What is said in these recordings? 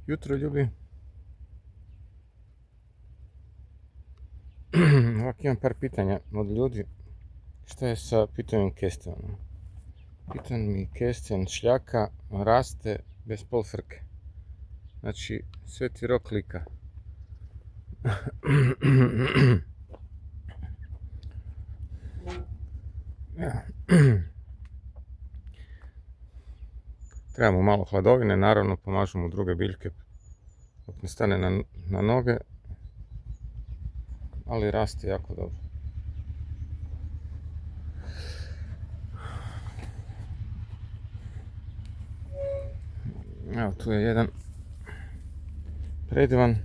Jutro, ljubi. Ovako imam par pitanja od ljudi. Šta je sa pitanjem kestenom? Pitan mi kesten šljaka raste bez pol frke. Znači, Sveti Rok lika. Trebamo malo hladovine, naravno pomažu mu druge biljke dok ne stane na noge, ali raste jako dobro. Evo, tu je jedan predivan.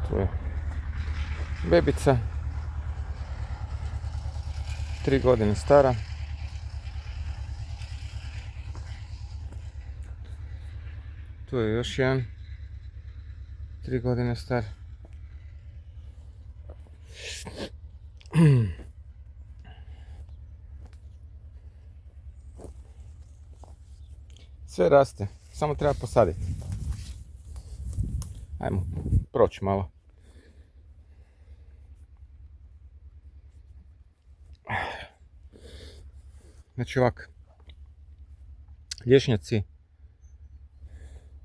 Tu je bebica, 3 godine stara. Tu je još jedan, 3 godine star. Sve raste, samo treba posaditi. Ajmo proći malo. Znači ovak, lješnjaci,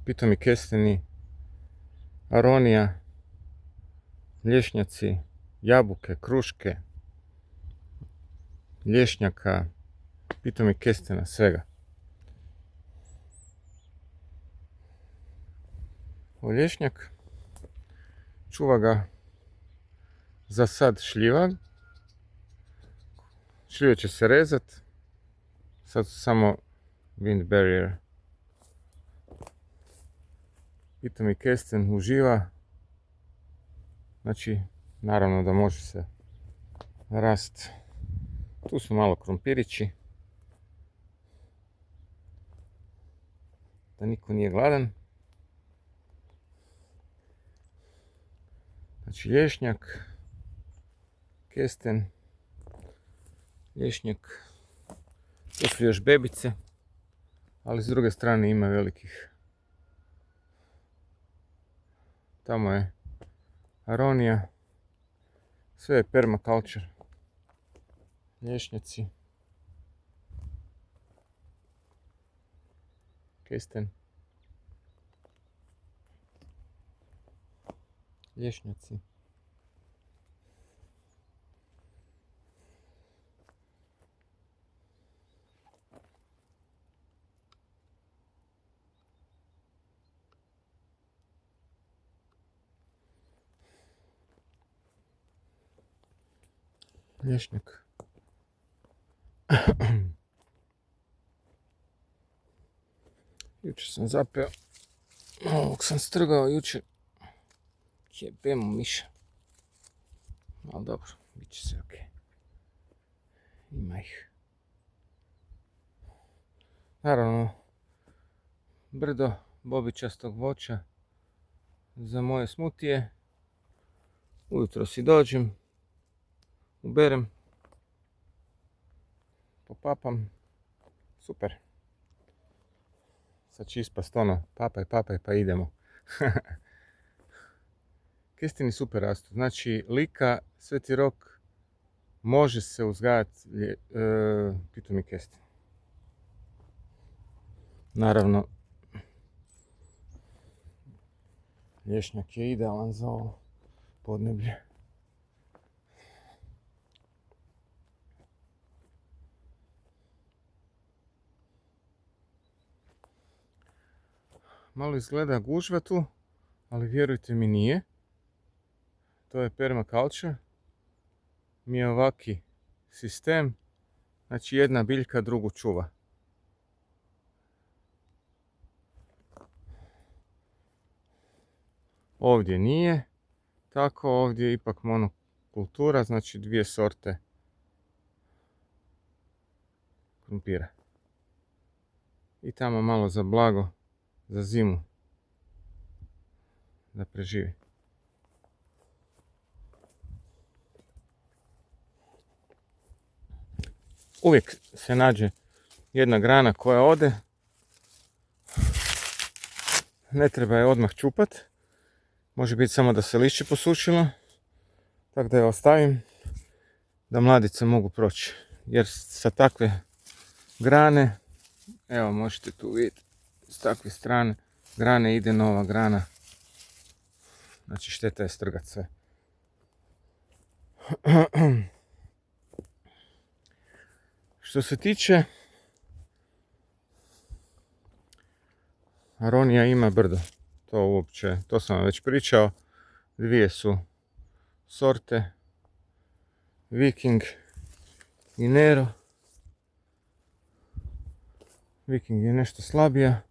pitomi kesteni, aronija, lješnjaci, jabuke, kruške, lješnjaka, pitomi kestena, svega. Ovo lješnjak, čuva ga za sad šljiva. Šljive će se rezat, sad su samo wind barrier. Pitomi kesten uživa, znači naravno da može se rast. Tu su malo krompirići, da niko nije gladan. Znači lješnjak, kesten, lješnjak, tu su još bebice, ali s druge strane ima velikih. Tamo je aronija, sve je permaculture, lješnjaci, kesten, lješnjaci. Lješnjak. Jučer sam zapeo, ovog sam strgao jučer. Jebemo miša. Ali dobro, bit će sve okej. Ima ih. Naravno, brdo bobičastog voća za moje smutije. Ujutro si dođem, uberem, popapam, super. Sad će ispast ono, papaj pa idemo. Kesteni super rastu, znači lika, Sveti Rok, može se uzgajati pitomi kesten. Naravno, lješnjak je idealan za ovo podneblje. Malo izgleda gužva tu, ali vjerujte mi nije. To je permaculture. Mi je ovaki sistem, znači jedna biljka drugu čuva. Ovdje nije tako, ovdje je ipak monokultura, znači 2 sorte krumpira. I tamo malo za blago, za zimu, da preživi. uvijek se nađe jedna grana koja ode. Ne treba je odmah čupat. Može biti samo da se lišće posušilo. Tako da je ostavim da mladice mogu proći. Jer sa takve grane, evo možete tu vidjeti, s takve strane grane ide nova grana. Znači šteta je strgat sve. Što se tiče aronija ima brdo. To sam vam već pričao. Dvije su sorte. Viking i Nero. Viking je nešto slabija.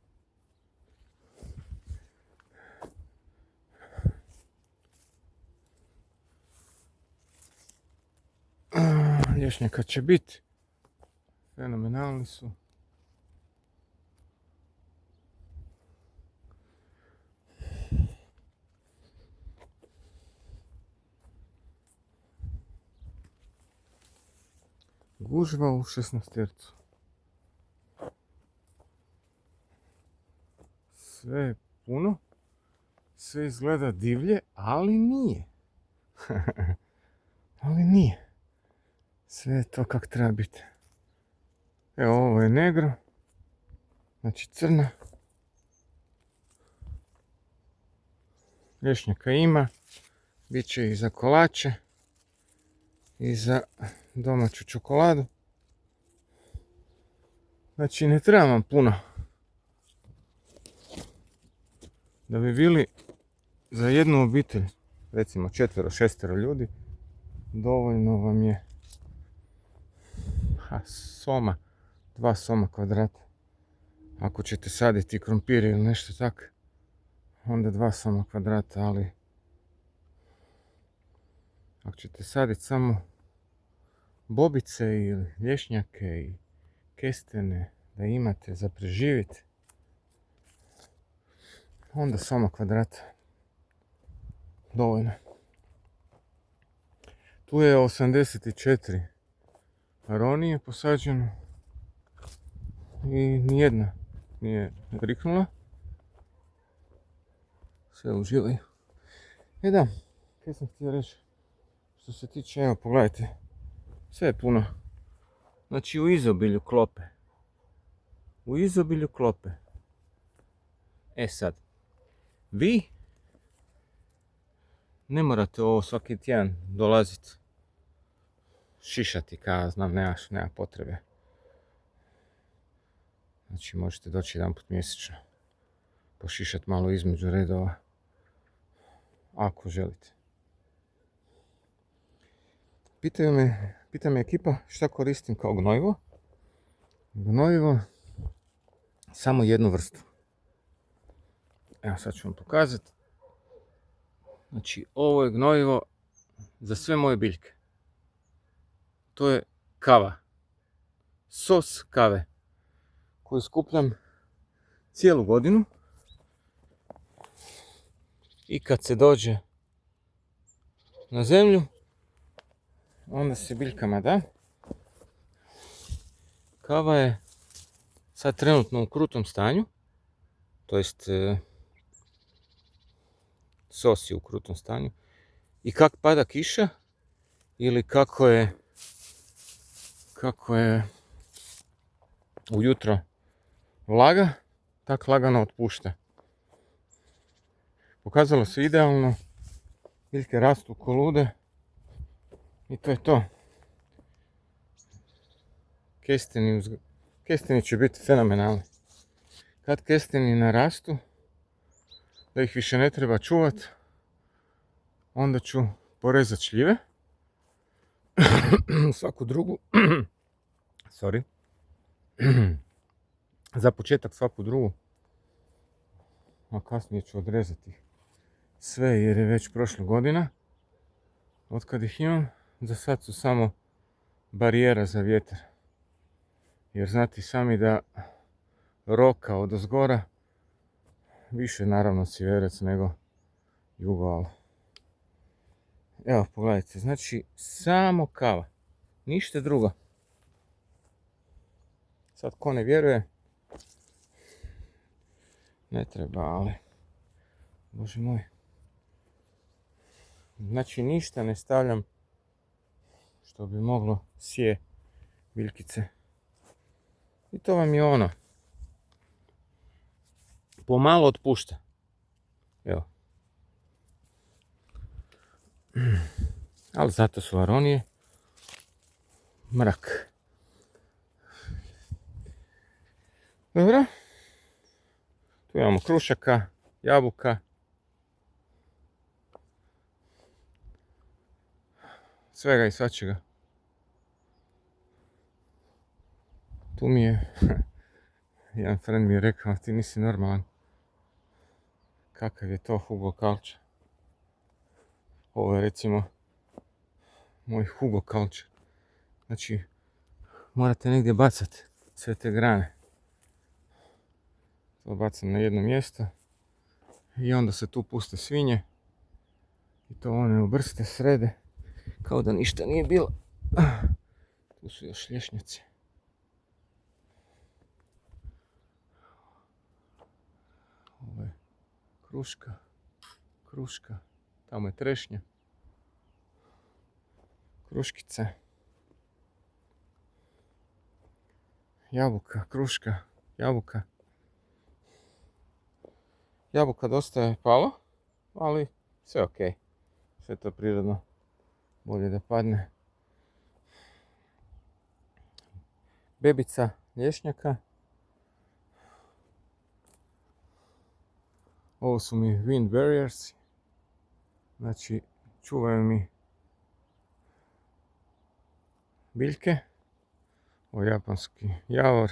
Lješnjaka će biti. Fenomenalni su. Gužva u 16 Sve je puno. Sve izgleda divlje, ali nije. Ali nije. Sve je to kak treba biti. Evo, ovo je negro. Znači crna. Lješnjaka ima. Biće i za kolače. I za domaću čokoladu. Znači ne treba vam puno. Da bi bili za jednu obitelj, recimo 4-6 ljudi, dovoljno vam je soma, 2 soma kvadrata. Ako ćete saditi krompir ili nešto tak, onda 2 soma kvadrata, ali ako ćete saditi samo bobice ili lješnjake i kestene da imate za preživjeti, onda soma kvadrata dovoljno. Tu je 84 aronije posađeno i nijedna nije riknula. Sve uživaju. Da, kaj sam htio reći? Što se tiče, evo pogledajte, sve je puno. Znači u izobilju klope. U izobilju klope. E sad, vi ne morate ovo svaki tjedan dolaziti šišati, kao znam, nema potrebe. Znači možete doći jedan put mjesečno, pošišati malo između redova, ako želite. Pita me ekipa šta koristim kao gnojivo. Gnojivo, samo jednu vrstu. Evo sad ću vam pokazati. Znači ovo je gnojivo za sve moje biljke. To je kava. Sos kave. Koju skupljam cijelu godinu. I kad se dođe na zemlju, onda se biljkama da. Kava je sad trenutno u krutom stanju. To jest sos je u krutom stanju. I kak pada kiša ili kako je ujutro vlaga, tak lagano otpušta. Pokazalo se idealno, biljke rastu ko lude i to je to. Kesteni će biti fenomenalni. Kad kesteni narastu, da ih više ne treba čuvati, onda ću porezati šljive. Svaku drugu. Sorry. Za početak svaku drugu. A kasnije ću odrezati sve jer je već prošla godina. Otkad ih imam, za sad su samo barijera za vjetar. Jer znate sami da roka odozgora više naravno sjeverec nego jugoval. Evo pogledajte, znači samo kava, ništa drugo. Sad ko ne vjeruje, ne treba, ali Bože moj. Znači ništa ne stavljam što bi moglo sije biljkice. I to vam je ono. Pomalo otpušta. Evo. Ali zato su aronije mrak. Dobro. Tu imamo krušaka, jabuka. Svega i svačega. Tu mi je, jedan friend mi je rekao, ti nisi normalan. Kakav je to Hugo Culture. Ovo je recimo moj Hugo Culture. Znači, morate negdje bacati sve te grane. To bacam na jedno mjesto. I onda se tu puste svinje. I to one ubrste, srede. Kao da ništa nije bilo. Tu su još lješnjaci. Ovo je kruška. Tamo je trešnja. Kruškice. Jabuka, kruška, jabuka. Jabuka dosta je palo, ali sve ok. Sve to prirodno. Bolje da padne. Bebica lješnjaka. Ovo su mi wind barriers. Znači, čuvaju mi biljke. Ovo je japanski javor.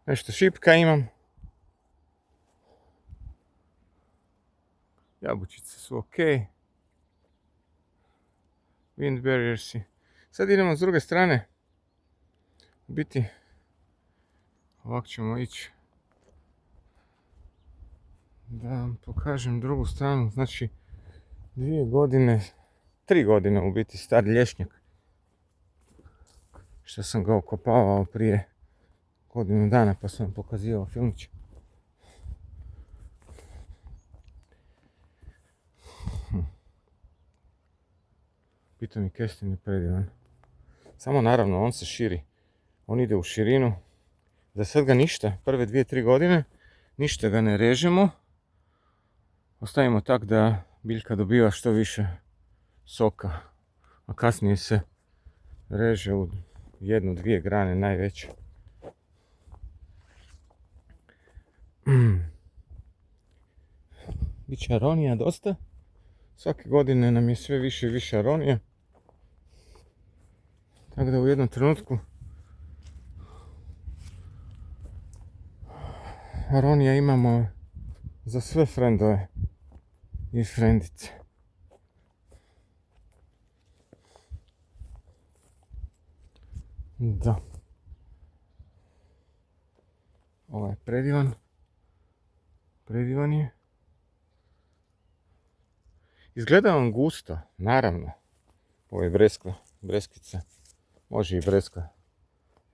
Nešto šipka imam. Jabučice su ok. Wind barriersi. Sad idemo s druge strane. U biti, ovako ćemo ići. Da vam pokažem drugu stranu. Znači, 3 godine u biti star lješnjak. Što sam ga okopavao prije godinu dana, pa sam vam pokazivao filmić. Pitani kesten je predivan. Samo naravno, on se širi. On ide u širinu. Za sad ga ništa, prve 2-3 godine, ništa ga ne režemo. Ostavimo tak da biljka dobiva što više soka. A kasnije se reže u 1-2 grane najveće. Biće aronija dosta. Svake godine nam je sve više i više aronija. Tako da u jednom trenutku aronija imamo za sve frendove i frendice. Da. Ovo je predivan. Predivan je. Izgleda vam gusto, naravno. Ovo je breskva, breskica. Može i breska.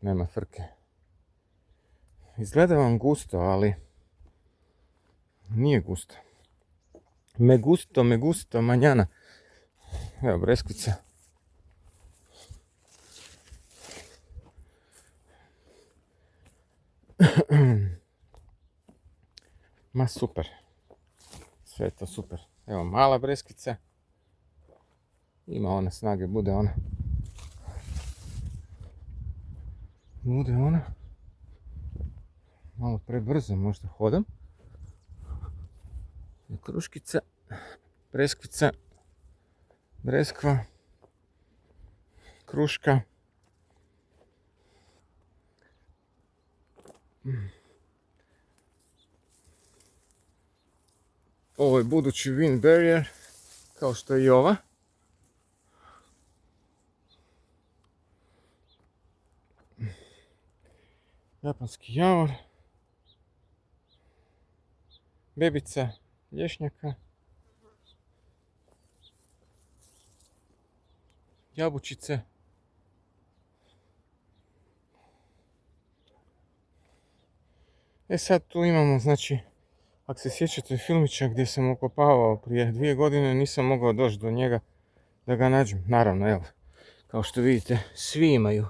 Nema frke. Izgleda vam gusto, ali nije gusto. Me gusto, manjana. Evo, breskvica. Ma super. Sve je to super. Evo mala breskica. Ima ona snage, bude ona. Malo prebrzo možda hodam. Kruškica, breskvica, breskva, kruška. Ovo je budući wind barrier, kao što je i ova. Japanski javor. Bebica lješnjaka. Jabučice. E sad tu imamo, znači, ako se sjećate filmića gdje sam okopavao prije 2 godine, nisam mogao doći do njega da ga nađem. Naravno, evo, kao što vidite, svi imaju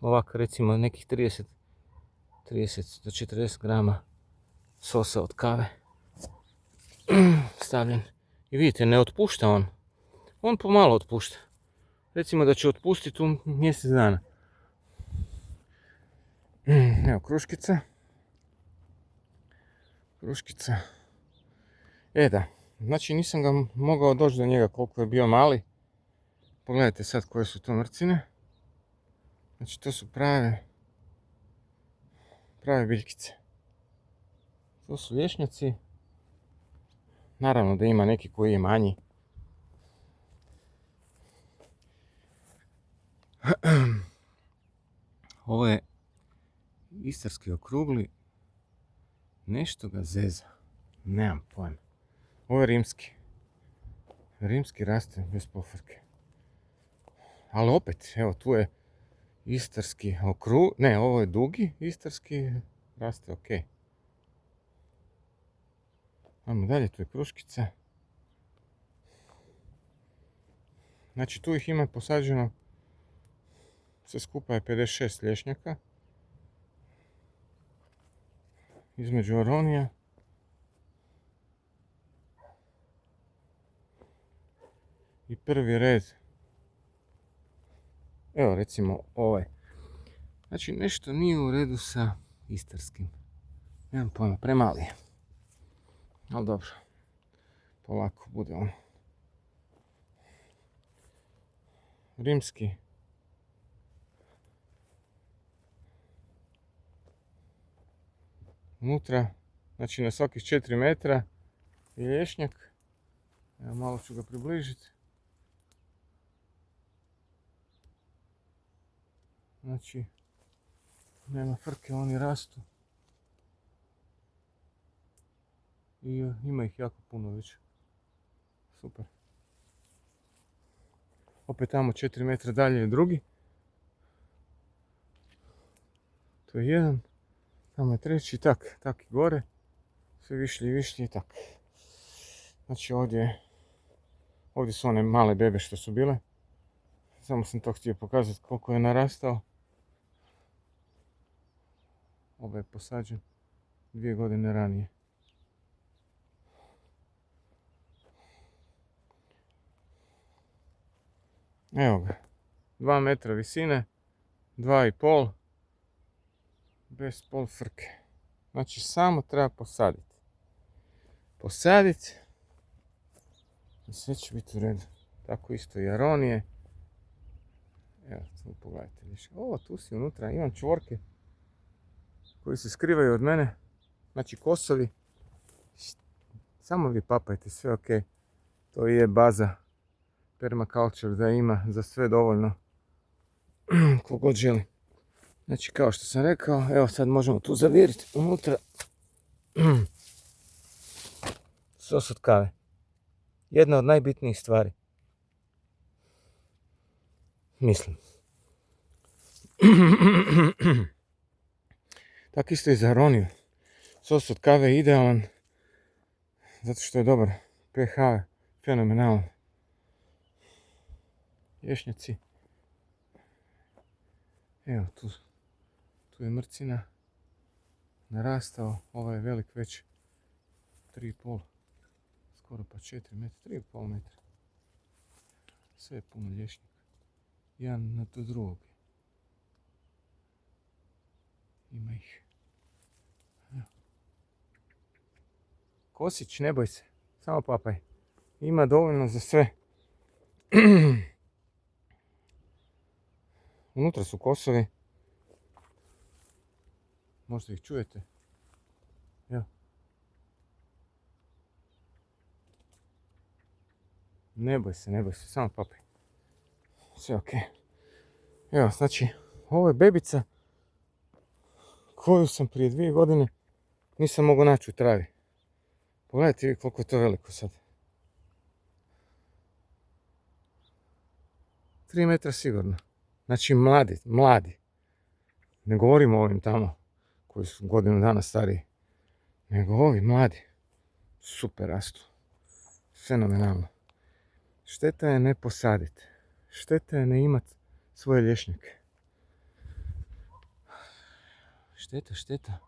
ovako, recimo, nekih 30 do 40 grama sosa od kave stavljen. I vidite, ne otpušta on. On pomalo otpušta. Recimo da će otpustiti u mjesec dana. Evo, kruškica. Da, znači nisam ga mogao doći do njega koliko je bio mali. Pogledajte sad koje su to mrcine. Znači to su prave biljkice. To su lješnjaci. Naravno da ima neki koji je manji. Ovo je istarski okrugli. Nešto ga zeza. Nemam pojma. Ovo je rimski. Rimski raste bez pofrke. Ali opet, evo tu je istarski ne, ovo je dugi istarski, raste ok. Ajmo dalje, tu je kruškica. Znači tu ih ima posađeno, sve skupa je 56 lješnjaka. Između aronija. I prvi red. Evo recimo ovaj. Znači nešto nije u redu sa istarskim. Nemam pojma, premali je. Ali dobro. Polako bude on. Rimski. Unutra, znači na svakih 4 metra je lješnjak. Evo malo ću ga približiti. Znači, nema frke, oni rastu. I ima ih jako puno već. Super. Opet tamo 4 metra dalje je drugi. To je jedan. Tamo je treći, tak i gore. Sve višlji i višlji i tak. Znači ovdje su one male bebe što su bile. Samo sam to htio pokazati koliko je narastao. Ovo je posađen 2 godine ranije. Evo ga. 2 metra visine. 2,5. Bez pol frke. Znači samo treba posaditi. I sve će biti u redu. Tako isto i aronije. Evo, tu pogledajte više. Tu si unutra, imam čvorke koji se skrivaju od mene. Znači kosovi. Samo vi papajte, sve ok. To je baza permaculture da ima za sve dovoljno. Kogod želi. Znači kao što sam rekao, evo sad možemo tu zaviriti unutra. Sos od kave. Jedna od najbitnijih stvari. Mislim. Tako isto i za aroniju. Sos od kave je idealan. Zato što je dobar. pH je fenomenalan. Lješnjaci. Evo tu je mrcina. Narastao. Ovaj je velik već 3,5. Skoro pa 4 metra. 3,5 metra. Sve je puno lješnjaka. Jedan na to drugog. Ima ih. Evo. Kosić, ne boj se. Samo papaj. Ima dovoljno za sve. Unutra su kosovi. Možda ih čujete. Evo. Ne boj se, samo papaj. Sve ok. Evo, znači, ovo je bebica koju sam prije 2 godine nisam mogao naći u travi. Pogledajte vi koliko je to veliko sad. 3 metra sigurno. Znači mladi. Ne govorimo o ovim tamo koji su godinu dana stariji. Nego ovi mladi. Super rastu. Fenomenalno. Šteta je ne posaditi. Šteta je ne imati svoje lješnjake. Šteta.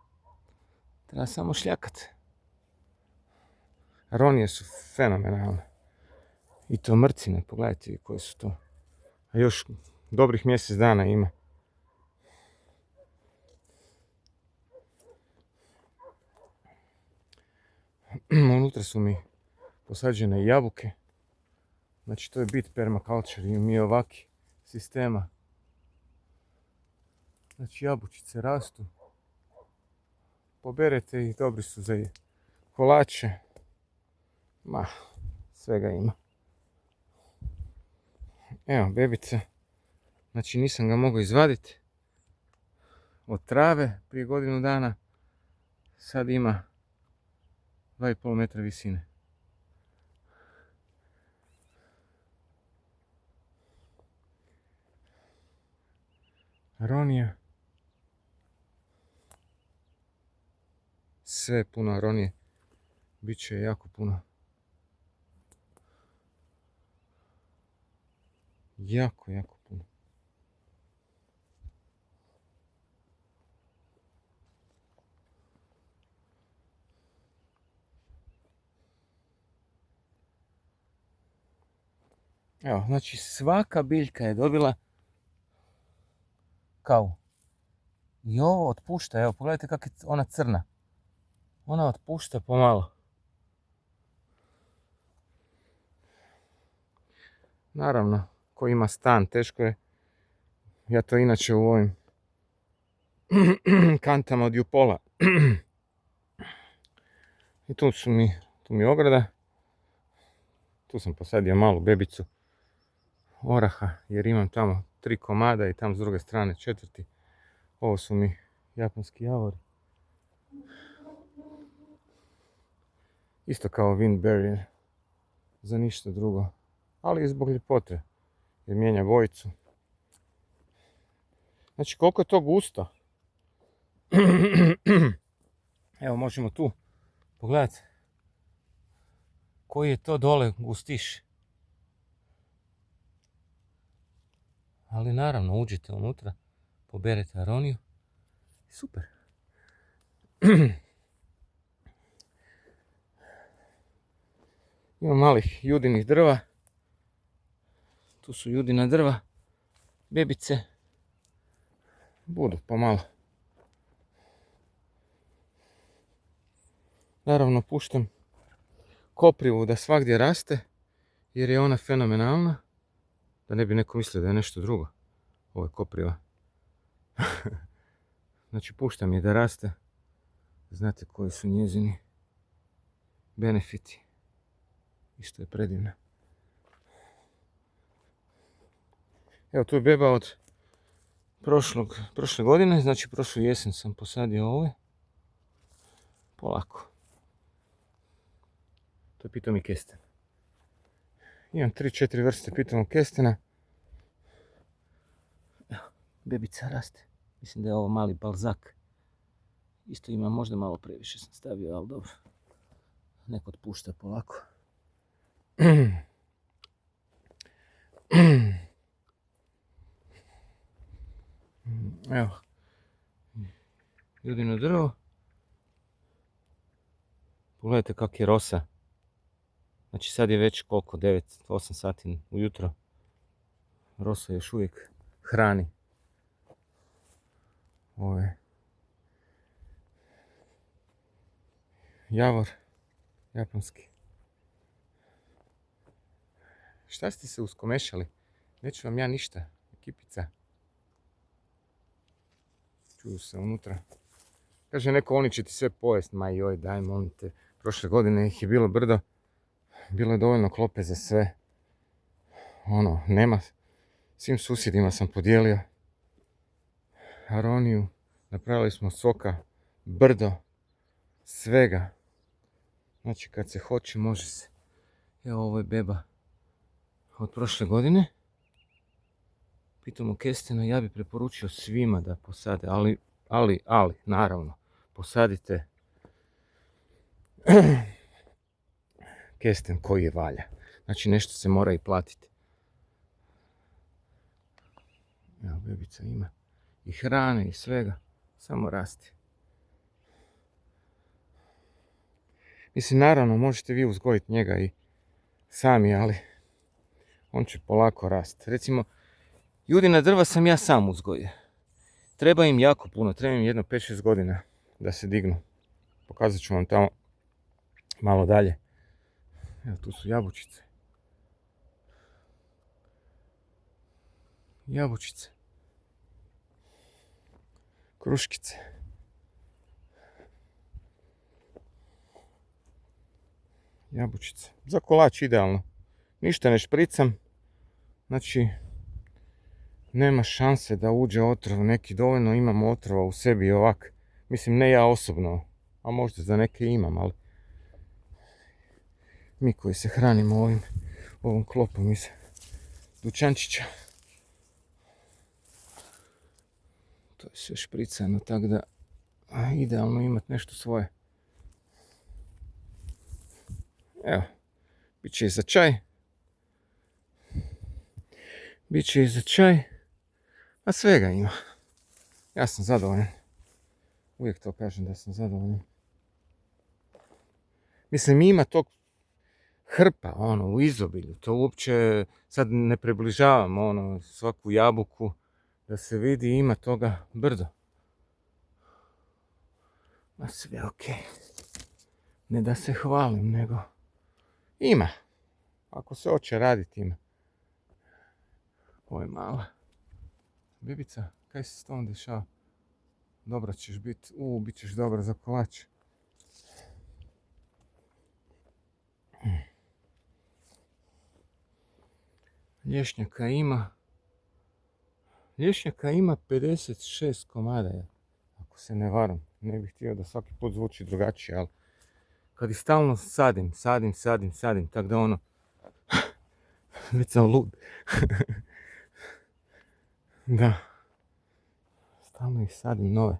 Treba samo šljakat. Aronije su fenomenalne. I to mrcine, pogledajte koji su to. A još dobrih mjesec dana ima. Unutra su mi posađene jabuke. Znači to je bit permaculture i mi ovaki sistema. Znači jabučice rastu. Poberete ih, dobri su za kolače. Svega ima. Evo, bebice. Znači nisam ga mogao izvaditi od trave prije godinu dana. Sad ima 2,5 metra visine. Aronija. Sve je puno aronije. Biće jako puno. Jako puno. Evo, znači svaka biljka je dobila kavu. I ovo otpušta, evo pogledajte kako je ona crna. Ona otpušta pomalo. Naravno, ko ima stan, teško je. Ja to inače u ovim kantama od Jupola. I tu mi ograda. Tu sam posadio malu bebicu oraha, jer imam tamo 3 komada i tam s druge strane 4. Ovo su mi japanski javori. Isto kao wind barrier. Za ništa drugo. Ali i zbog ljepote. Jer mijenja bojicu. Znači koliko je to gusto. Evo možemo tu pogledati koji je to dole gustiš. Ali naravno uđite unutra, poberete aroniju. Super. Ima malih judinih drva. Tu su judina drva. Bebice. Budu pomalo. Naravno puštam koprivu da svagdje raste, jer je ona fenomenalna. Da ne bi neko mislio da je nešto drugo. Ovo je kopriva. Znači puštam je da raste. Znate koji su njezini benefiti. Isto je predivna. Evo tu je beba od prošle godine, znači prošlu jesen sam posadio ove. Polako. To je pitomi kesten. Imam 3-4 vrste pitomog kestena. Evo, bebica raste. Mislim da je ovo mali balzak. Isto ima možda malo previše sam stavio, ali dobro. Nek otpušta polako. Evo. Judino drvo. Pogledajte kak je rosa. Znači sad je već koliko, 9-8 sati ujutro. Rosa još uvijek hrani. Ovo je javor japanski. Šta ste se uskomešali? Neću vam ja ništa. Ekipica. Čuju se unutra. Kaže neko, oni će ti sve pojest. Ma joj, daj molim te. Prošle godine ih je bilo brdo. Bilo je dovoljno klope za sve. Nema. Svim susjedima sam podijelio aroniju. Napravili smo soka, brdo, svega. Znači kad se hoće, može se. Evo ovo je beba od prošle godine. Pitamo kestena, ja bi preporučio svima da posade, ali, naravno, posadite kesten koji je valja. Znači nešto se mora i platiti. Evo, bebica ima i hrane i svega, samo rasti. Mislim, naravno, možete vi uzgojiti njega i sami, ali on će polako rasti. Recimo, judina drva sam ja sam uzgojio. Treba im jako puno, treba im jedno 5-6 godina da se dignu. Pokazat ću vam tamo malo dalje. Evo, tu su jabučice. Jabučice. Kruškice. Jabučice. Za kolač idealno. Ništa ne špricam. Znači, nema šanse da uđe otrov neki, dovoljno imam otrova u sebi ovak. Mislim, ne ja osobno, a možda za neke imam, ali mi koji se hranimo ovom klopom iz dućančića. To je sve špricano, tako da idealno imati nešto svoje. Evo, bit će i za čaj. Biće i za čaj. A svega ima. Ja sam zadovoljan. Uvijek to kažem da sam zadovoljan. Mislim, ima tog hrpa, u izobilju. To uopće sad ne približavam, svaku jabuku da se vidi, ima toga brdo. Ma sve okej. Ne da se hvalim, nego ima. Ako se hoće raditi, ima. Ovo je mala. Bebica, kaj se s tom dešava? Dobra ćeš biti. Bit ćeš dobra za kolač. Lješnjaka ima 56 komada, ako se ne varam. Ne bih htio da svaki put zvuči drugačije, ali kad ih stalno sadim, tako da već sam lud. Da. Stalno ih sadim nove.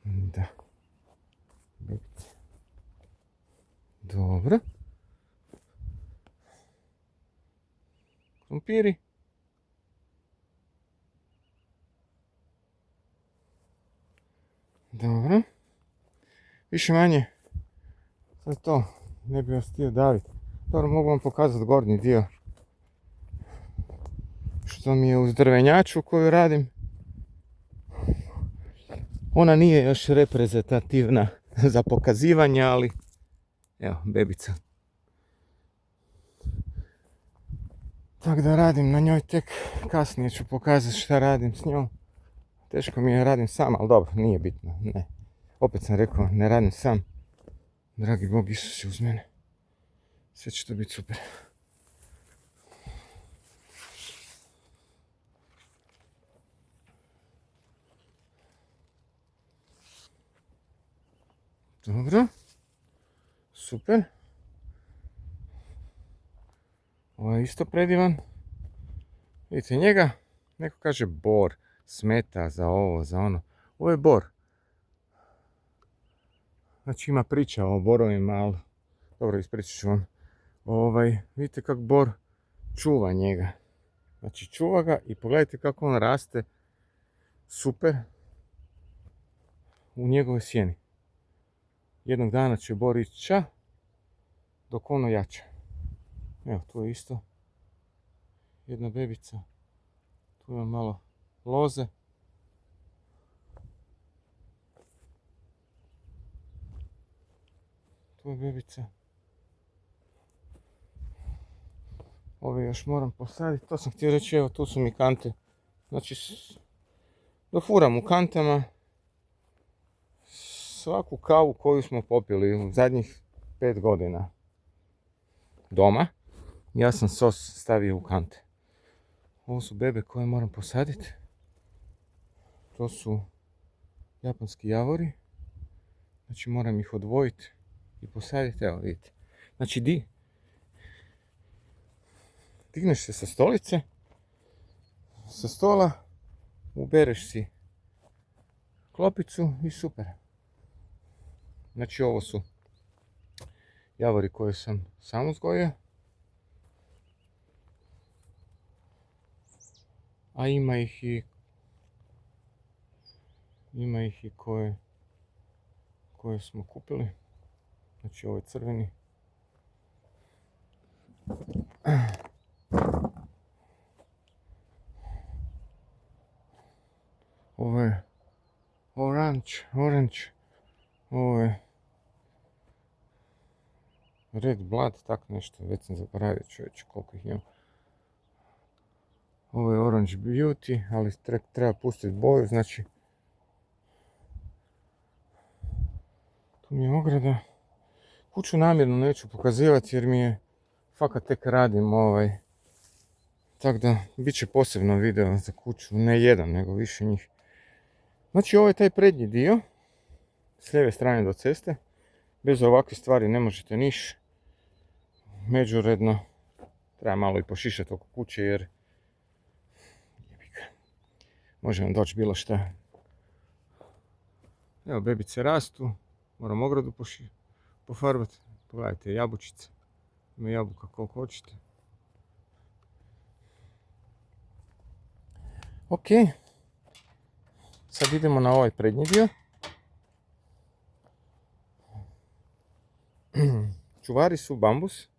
Da. Dobro. Krumpiri. Dobro. Više manje. To je to. Ne bih vas htio daviti. Dobro, mogu vam pokazati gornji dio. Što mi je uz drvenjaču koju radim. Ona nije još reprezentativna za pokazivanje, ali evo, bebica. Tako da radim na njoj, tek kasnije ću pokazati šta radim s njom. Teško mi je, radim sam, ali dobro, nije bitno, ne. Opet sam rekao, ne radim sam. Dragi Bog Isus je uz mene. Sve će to biti super. Dobro. Super. Ovo je isto predivan. Vidite njega, neko kaže bor, smeta za ovo, za ono. Ovo je bor. Znači ima priča o borovima, ali dobro, ispričat ću vam. Vidite kako bor čuva njega. Znači čuva ga i pogledajte kako on raste super u njegovoj sjeni. Jednog dana će bor ići ča, dok ono jača. Evo, tu je isto jedna bebica. Tu ima malo loze. Tu je bebica. Ove još moram posaditi. To sam htio reći, evo tu su mi kante. Znači, dofuram u kantama svaku kavu koju smo popili u zadnjih 5 godina doma. Ja sam sos stavio u kante. Ovo su bebe koje moram posaditi. To su japanski javori. Znači moram ih odvojiti i posaditi. Evo vidite. Znači digneš se sa stolice, sa stola, ubereš si klopicu i super. Znači ovo su javori koje sam sam uzgojio. A ima ih i koje smo kupili. Znači ovo je crveni. Ovo je orange. Ovo je red blood, tako nešto, već sam zaboravio čovječe koliko ih ima. Ovo je orange beauty, ali treba pustiti boju, znači tu mi je ograda. Kuću namjerno neću pokazivati jer mi je fakat tek radim tako da bit će posebno video za kuću, ne jedan nego više njih. Znači ovo je taj prednji dio s lijeve strane do ceste. Bez ovakve stvari ne možete niš. Međuredno treba malo i pošišati oko kuće jer može vam doći bilo šta. Evo, bebice rastu, moram ogradu pofarbati. Pogledajte, jabučice. Ima jabuka koliko hoćete. Ok, sad idemo na ovaj prednji dio. Čuvari su bambus.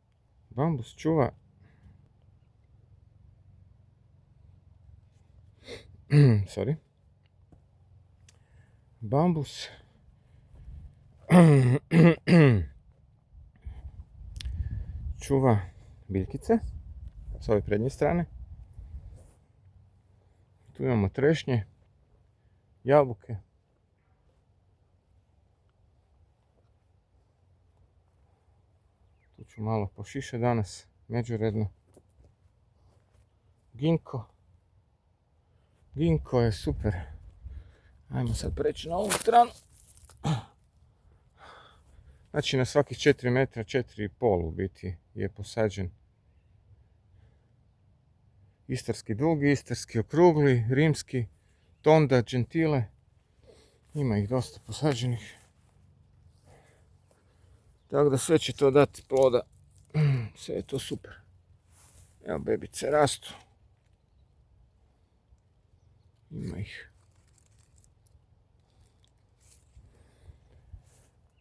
Bambus čuva bambus čuva biljkice s ove prednje strane. Tu imamo trešnje, jabuke. Tu ću malo pošišati danas, međuredno. Ginko je super. Ajmo sad preći na ovu stranu. Znači na svakih 4 metra, 4,5 u biti je posađen istarski dugi, istarski okrugli, rimski, tonda, gentile. Ima ih dosta posađenih. Tako da sve će to dati ploda. Sve je to super. Evo, bebice rastu. Ima ih.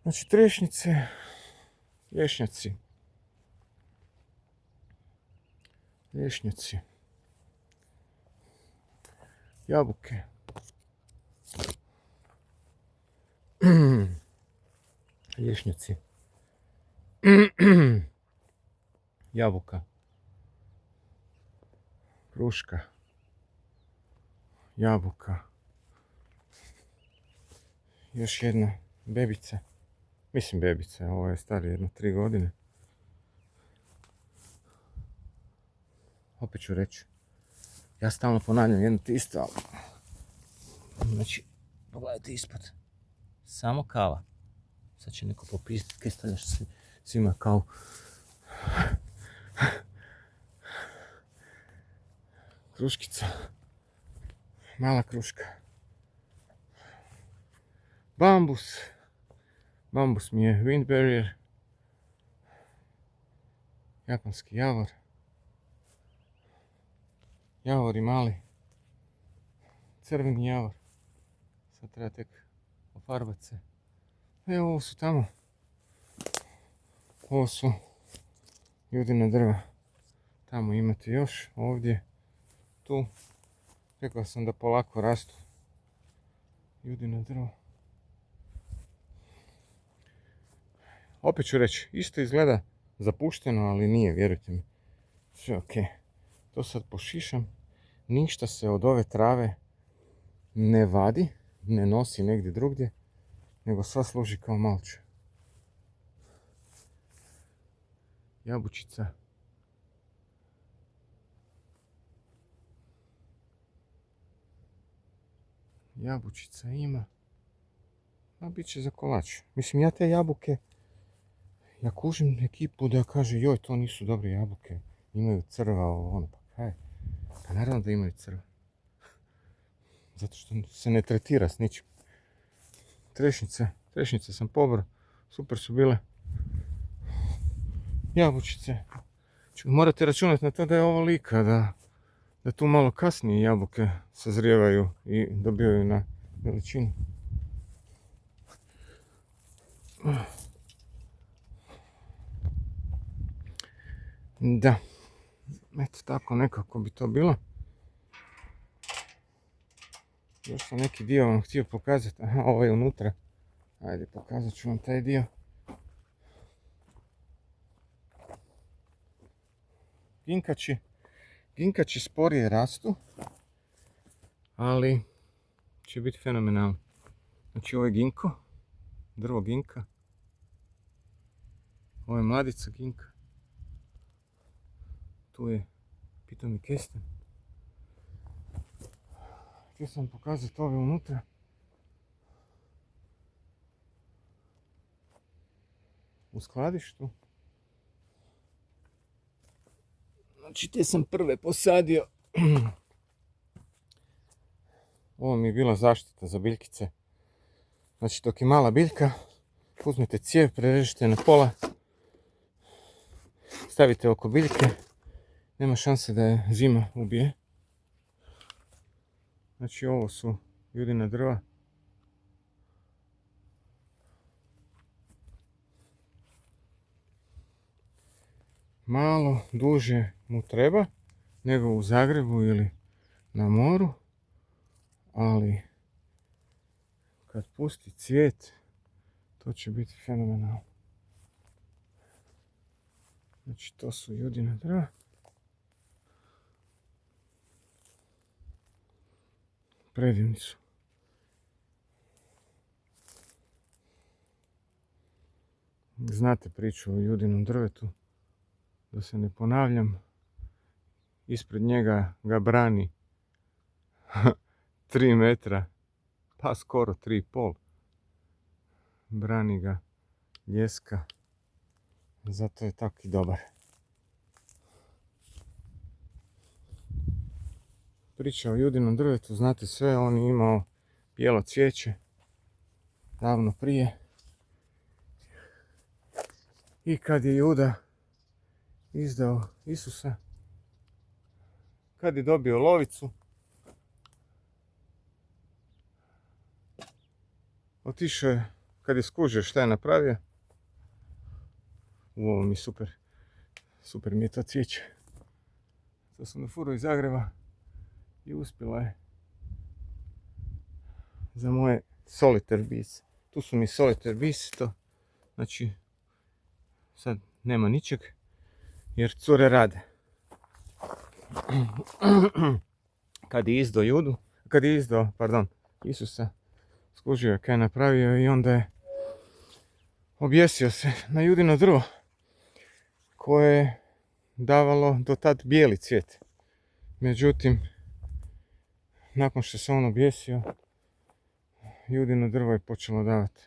Znači trešnice, lješnjaci, jabuke, lješnjaci, jabuka, kruška, jabuka, još jedna bebica. Mislim bebica, ovo je stari jedno 3 godine. Opet ću reći. Ja stalno ponavljam jedno te isto, ali... Znači, pogledajte ispod. Samo kava. Sad će neko popisati kaj stavljaš svima kavu. Kruškica. Mala kruška. Bambus. Bambus mi je wind barrier. Japanski javor. Javori mali. Crveni javor. Sad treba tek ofarbati se. Evo, ovo su tamo. Ovo su judina drva. Tamo imate još, ovdje, tu. Rekao sam da polako rastu judina drva. Opet ću reći, isto izgleda zapušteno, ali nije, vjerujte mi. Sve ok. To sad pošišam. Ništa se od ove trave ne vadi, ne nosi negdje drugdje, nego sva služi kao malč. Jabučica. Jabučica ima. A bit će za kolač. Mislim, ja te jabuke, ja kužim ekipu da kaže joj, to nisu dobre jabuke. imaju crva, ono, pa kaj? Pa naravno da imaju crva. Zato što se ne tretira s ničim. Trešnjice sam pobrao, super su bile. Jabučice. Morate računati na to da je ovo lika, da tu malo kasnije jabuke sazrijevaju i dobivaju na veličini. Da, eto tako nekako bi to bilo. Još sam neki dio vam htio pokazati. Aha, ovo je unutra. Ajde, pokazat ću vam taj dio. Ginkači sporije rastu, ali će biti fenomenalno. Znači ovo je ginko, drvo ginka. Ovo je mladica ginka. Tu je pitomi kesten. Htio sam pokazati ove unutra. U skladištu. Znači te sam prve posadio. Ovo mi je bila zaštita za biljkice. Znači dok je mala biljka, uzmete cijev, prerežite na pola, stavite oko biljke, nema šanse da je zima ubije. Znači ovo su judina drva. Malo duže mu treba nego u Zagrebu ili na moru, ali kad pusti cvijet, to će biti fenomenalno. Znači to su judina drva. Predivni su. Znate priču o judinom drvetu, da se ne ponavljam. Ispred njega ga brani 3 metra, pa skoro 3,5. Brani ga ljeska, zato je tako i dobar. Priča o judinom drvetu, znate sve, on je imao bijelo cvijeće davno prije. I kad je Juda izdao Isusa, kad je dobio lovicu, otišao je, kad je skužio šta je napravio, ovo mi super mi je to cvijeće. To sam dofurao iz Zagreba i uspjela je za moje solitaire bees. Tu su mi solitaire bees, to znači sad nema ničeg jer cure rade. Kad je izdao Isusa, skužio je kaj je napravio i onda je objesio se na judino drvo koje je davalo do tad bijeli cvijet. Međutim, nakon što se on objesio, judino drvo je počelo davati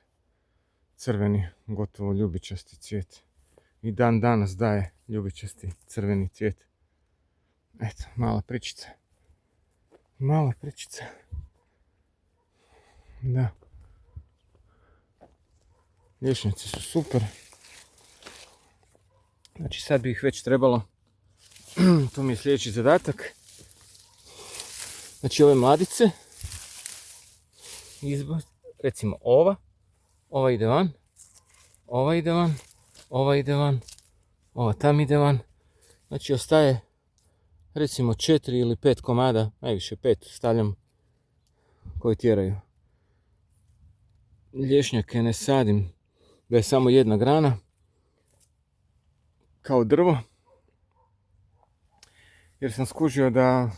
crveni, gotovo ljubičasti cvijet. I dan danas daje ljubičasti crveni cvijet. Eto, mala pričica. Da. Lješnjaci su super. Znači sad bi ih već trebalo. To mi je sljedeći zadatak. Znači ove mladice. Recimo ova ide van. Ova ide van. Ova ide van. Ova tam ide van. Znači ostaje recimo 4 ili 5 komada, najviše 5 stavljam, koji tjeraju. Lješnjake ne sadim da je samo jedna grana kao drvo, jer sam skužio da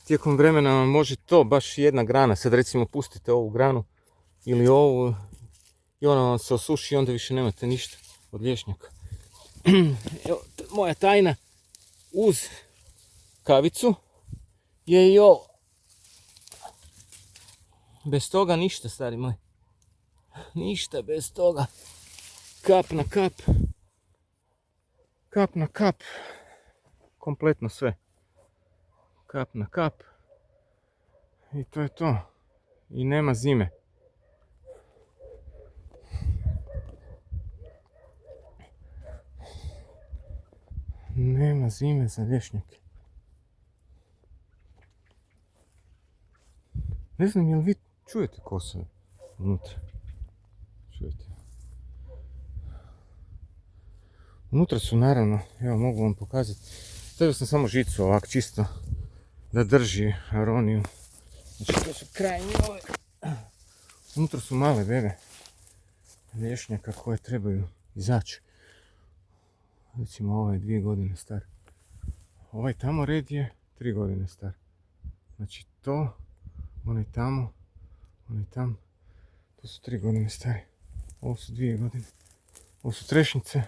tijekom vremena može to baš jedna grana, sad recimo pustite ovu granu ili ovu i ona vam se osuši i onda više nemate ništa od lješnjaka. Evo, moja tajna uz kavicu je i ovo. Bez toga ništa, stari moj. Ništa bez toga. Kap na kap. Kap na kap. kompletno sve. Kap na kap. I to je to. I nema zime. Nema zime za lješnjake. Ne znam jel vi čujete kosove unutra. Čujete. Unutra su naravno, evo mogu vam pokazati. Stavio sam samo žicu ovak čisto da drži aroniju. Znači to su krajnje ove. Unutra su male bebe lješnjaka koje trebaju izaći. Recimo ovaj je 2 godine star. Ovaj tamo red je 3 godine star. Znači to, onaj tamo, to su 3 godine stari. Ovo su 2 godine. Ovo su trešnice.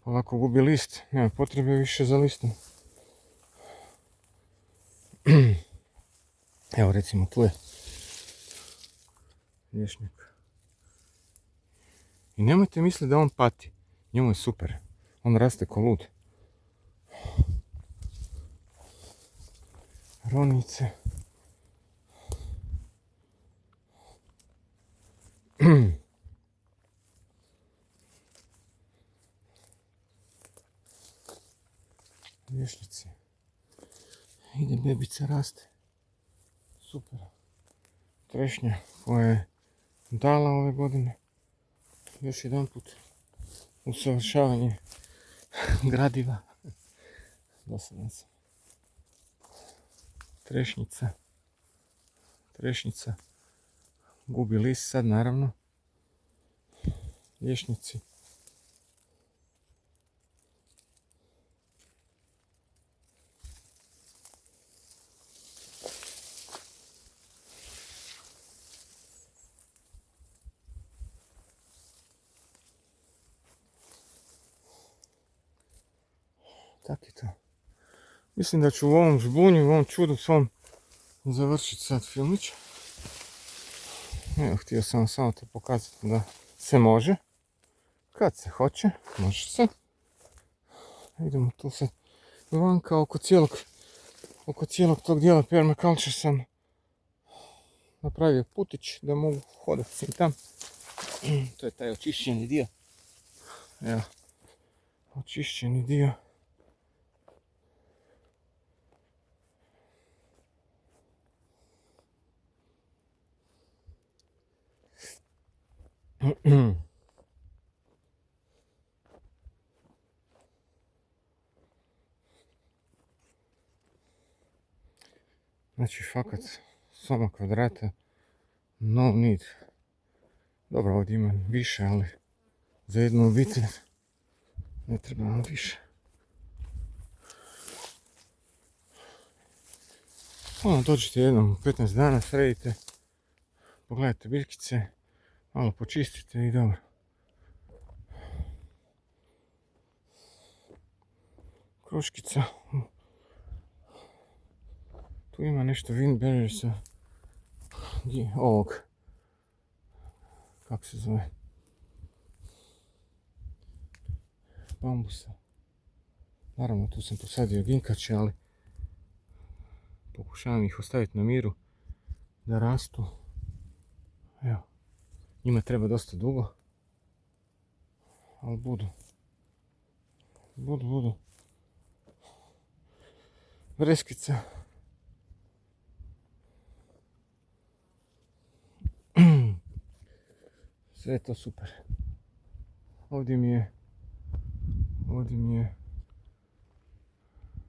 Ovako gubi list, nema potrebe više za listom. Evo recimo tu je lješnjak. I nemojte misliti da on pati. Njemu je super. On raste ko lud. Ronice. Lješnici. Ide bebica, raste. Super. Trešnja koja je dala ove godine. Još jedan put usavršavanje gradiva. Dosadan sam. Trešnica. Gubi list sad naravno. Lješnici. Tako je to. Mislim da ću u ovom žbunju, u ovom čudu svom završiti sad filmić. Evo, htio sam vam samo to pokazati da se može. Kad se hoće, može se. Idemo tu sad vanka oko cijelog tog dijela permaculture sam napravio putić da mogu hodati sim tam. To je taj očišćeni dio. Evo, očišćeni dio. Znači fakat soma kvadrata, no need. Dobro, ovdje ima više, ali za jednu obitelj ne treba nam više. Dođete jednom 15 dana, sredite, pogledajte biljkice, malo počistite i dobro. Kruškica. Tu ima nešto Windbergersa. Ovog. Kako se zove? Bambusa. Naravno tu sam posadio ginkače, ali pokušavam ih ostaviti na miru da rastu. Evo. Njima treba dosta dugo. Ali budu. Breskvica. Sve je to super. Ovdje mi je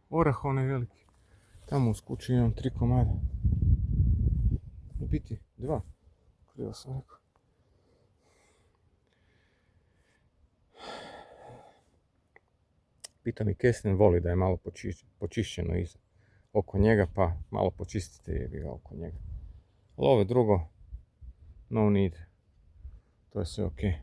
orah onaj veliki. Tamo uz kuću imam 3 komada. U biti 2. Krivo sam rekao. Pita mi Kesten, voli da je malo počišćeno iza oko njega, pa malo počistite jebi ga oko njega. Ali ovo drugo, no need. To je sve okej.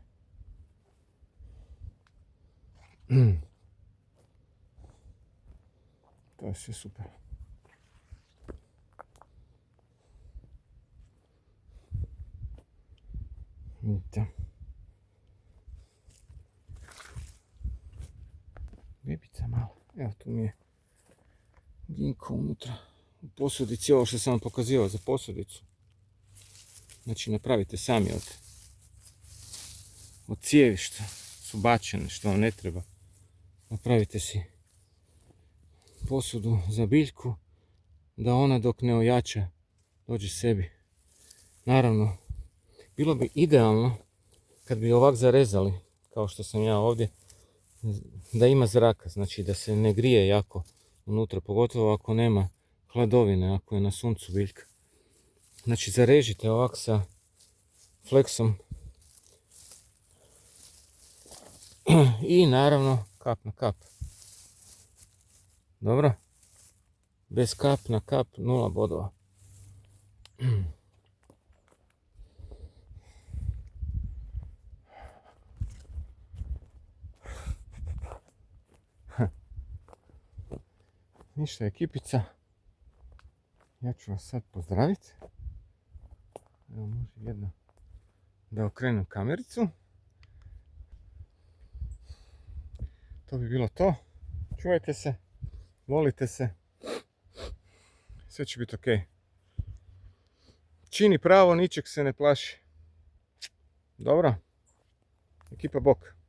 To je sve super. Vidite. Bebica malo. Evo tu mi je Ginko unutra. U posudici, ovo što sam vam pokazivao za posudicu. Znači napravite sami od cijevi što su bačene, što vam ne treba. Napravite si posudu za biljku, da ona dok ne ojača dođe sebi. Naravno, bilo bi idealno kad bi ovak zarezali, kao što sam ja ovdje, da ima zraka, znači da se ne grije jako unutra, pogotovo ako nema hladovine, ako je na suncu biljka. Znači zarežite ovak sa fleksom i naravno kap na kap. Dobro? Bez kap na kap 0 bodova. Ništa, ekipica. Ja ću vas sad pozdraviti. Evo može jedno da okrenem kamericu. To bi bilo to. Čuvajte se, volite se. Sve će biti ok. Čini pravo, ničeg se ne plaši. Dobro? Ekipa bok.